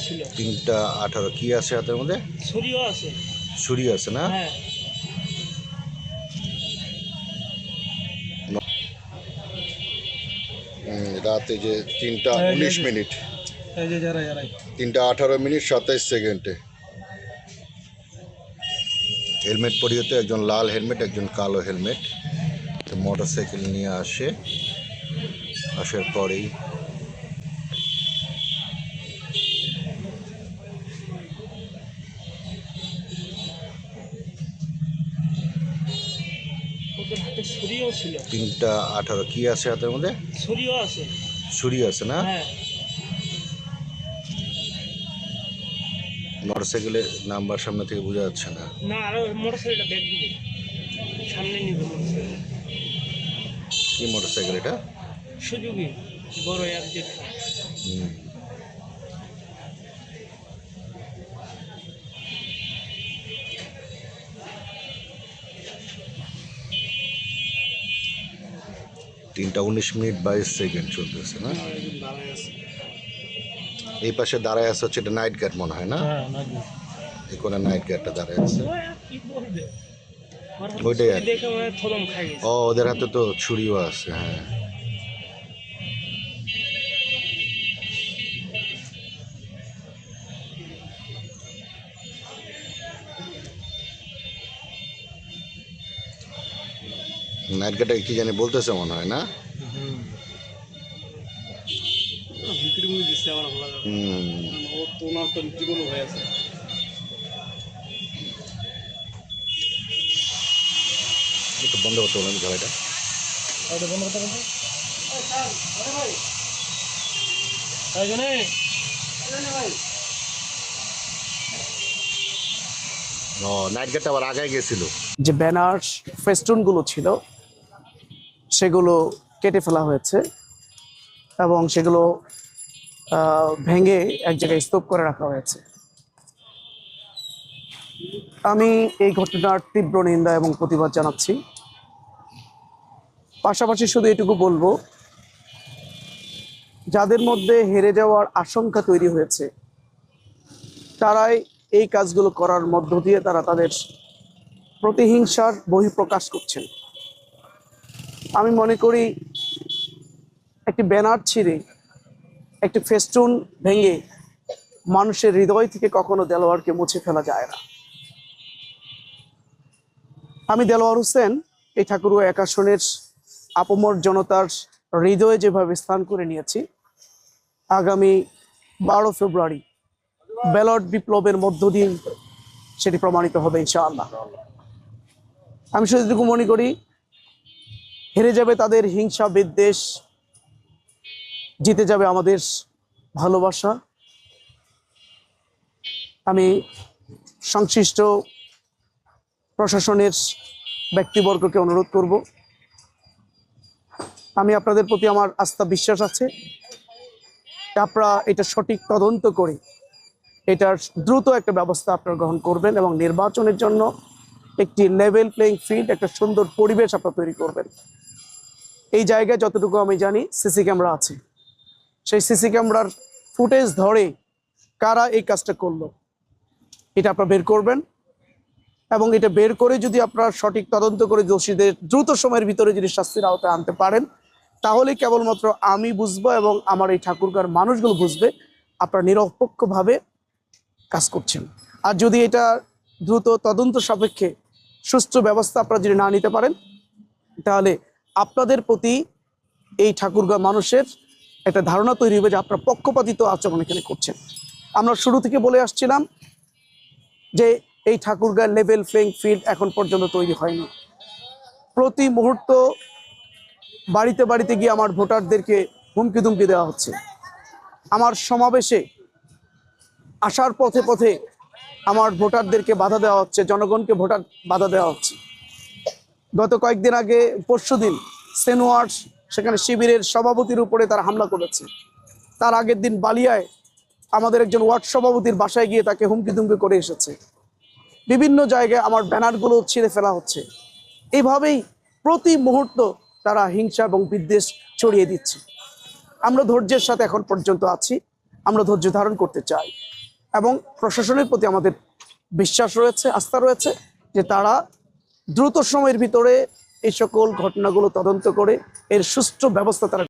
ছিল। 3টা 18 কি আছে হাতের মধ্যে? ছুরিও আছে। ছুরি আছে না? হ্যাঁ। রাতে যে 3টা 19 মিনিট, এই যে যারা যারাই 3টা 18 মিনিট 27 সেকেন্ডে হেলমেট পরিয়ে তো, একজন লাল হেলমেট, একজন কালো হেলমেট, মোটর সাইকেল নিয়ে আসে। আসার পরেই ওদের হাতে ছুরিও ছিল। 3টা 18 কি আছে হাতের মধ্যে? ছুরিও আছে। ছুরি আছে না? হ্যাঁ। মোটর সাইকেলের নাম্বার সামনে থেকে বোঝা যাচ্ছে না। না, আরো মোটরসাইকেলটা ব্যাগ দিবে, সামনে নিবে মোটরসাইকেল। কি মোটর সাইকেল এটা? সুযোগী বড় এক যেটা। তিনটা 19 মিনিট 22 সেকেন্ড চলতেছে না? এই পাশে দাঁড়ায় আছে হচ্ছে, এটা নাইট গার্ড মনে হয় না? এই কোনে নাইট গার্ডটা দাঁড়ায় আছে। ওইটাই আর কি। ও, ওদের হাতে তো ছুরিও আছে। হ্যাঁ, নাইট গার্ডটা কি জানি বলতেছে মনে হয় না? একটু বন্ধ করতে বলেন গাড়িটা। ও, নাইট গার্ডটা আবার আগায় গেছিল। যে ব্যানার ফেস্টুনগুলো ছিল সেগুলো কেটে ফেলা হয়েছে এবং সেগুলো ভেঙে এক জায়গায় স্তূপ করে রাখা হয়েছে। আমি এই ঘটনার তীব্র নিন্দা এবং প্রতিবাদ জানাচ্ছি। পাশাপাশি শুধু এটুকু বলবো, যাদের মধ্যে হেরে যাওয়ার আশঙ্কা তৈরি হয়েছে তারাই এই কাজগুলো করার মধ্য দিয়ে তারা তাদের প্রতিহিংসার বহিঃপ্রকাশ করছেন। আমি মনে করি একটি ব্যানার ছিঁড়ে, একটি ফেস্টুন ভেঙে মানুষের হৃদয় থেকে কখনো দেলোয়ারকে মুছে ফেলা যায় না। আমি দেলোয়ার হোসেন এই ঠাকুরগাঁও 1 আসনের আপামর জনতার হৃদয়ে যেভাবে স্থান করে নিয়েছি, আগামী 12 ফেব্রুয়ারি ব্যালট বিপ্লবের মধ্য দিয়ে সেটি প্রমাণিত হবে ইনশাআল্লাহ। আমি শুধু মনে করি হেরে যাবে তাদের হিংসা বিদ্বেষ, জিতে যাবে আমাদের ভালোবাসা। আমি সংশ্লিষ্ট প্রশাসনের ব্যক্তিবর্গকে অনুরোধ করব, আমি আপনাদের প্রতি আমার আস্থা বিশ্বাস আছে, আপনারা এটা সঠিক তদন্ত করে এটার দ্রুত একটা ব্যবস্থা আপনারা গ্রহণ করবেন এবং নির্বাচনের জন্য একটি লেভেল প্লেইং ফিল্ড, একটা সুন্দর পরিবেশ আপনারা তৈরি করবেন। এই জায়গায় যতটুকু আমি জানি সিসি ক্যামেরা আছে, সেই সিসি ক্যামেরার ফুটেজ ধরে কারা এই কাজটা করলো এটা আপনারা বের করবেন এবং এটা বের করে যদি আপনারা সঠিক তদন্ত করে দোষীদের দ্রুত সময়ের ভিতরে যদি শাস্তির আওতায় আনতে পারেন, তাহলে কেবলমাত্র আমি বুঝবো এবং আমার এই ঠাকুরগাঁওর মানুষগুলো বুঝবে আপনারা নিরপেক্ষভাবে কাজ করছেন। আর যদি এটা দ্রুত তদন্ত সাপেক্ষে সুষ্ঠু ব্যবস্থা আপনারা যদি না নিতে পারেন, তাহলে আপনাদের প্রতি এই ঠাকুরগাঁও মানুষের একটা ধারণা তৈরি হবে যে আপনারা পক্ষপাতিত্ব আচরণ এখানে করছেন। আমরা শুরু থেকে বলে আসছিলাম যে এই ঠাকুরগাঁও লেভেল প্লেইং ফিল্ড এখন পর্যন্ত তৈরি হয়নি। প্রতি মুহূর্ত বাড়িতে বাড়িতে গিয়ে আমার ভোটারদেরকে হুমকি ধুমকি দেওয়া হচ্ছে। আমার সমাবেশে আসার পথে পথে আমার ভোটারদেরকে বাধা দেওয়া হচ্ছে, জনগণকে ভোটার বাধা দেওয়া হচ্ছে। গত কয়েকদিন আগে, পরশুদিন সেনোয়ার সেখানে শিবিরের সভাপতির উপরে তারা হামলা করেছে। তার আগের দিন বালিয়ায় আমাদের একজন ওয়ার্ড সভাপতির বাসায় গিয়ে তাকে হুমকি ধুমকি করে এসেছে। বিভিন্ন জায়গায় আমার ব্যানারগুলো ছিঁড়ে ফেলা হচ্ছে। এইভাবেই প্রতি মুহূর্ত তারা হিংসা এবং বিদ্বেষ ছড়িয়ে দিচ্ছে। আমরা ধৈর্যের সাথে এখন পর্যন্ত আছি। আমরা ধৈর্য ধারণ করতে চাই এবং প্রশাসনের প্রতি আমাদের বিশ্বাস রয়েছে, আস্থা রয়েছে যে তারা দ্রুত সময়ের ভিতরে এই সকল ঘটনাগুলো তদন্ত করে এর সুষ্ঠু ব্যবস্থা তারা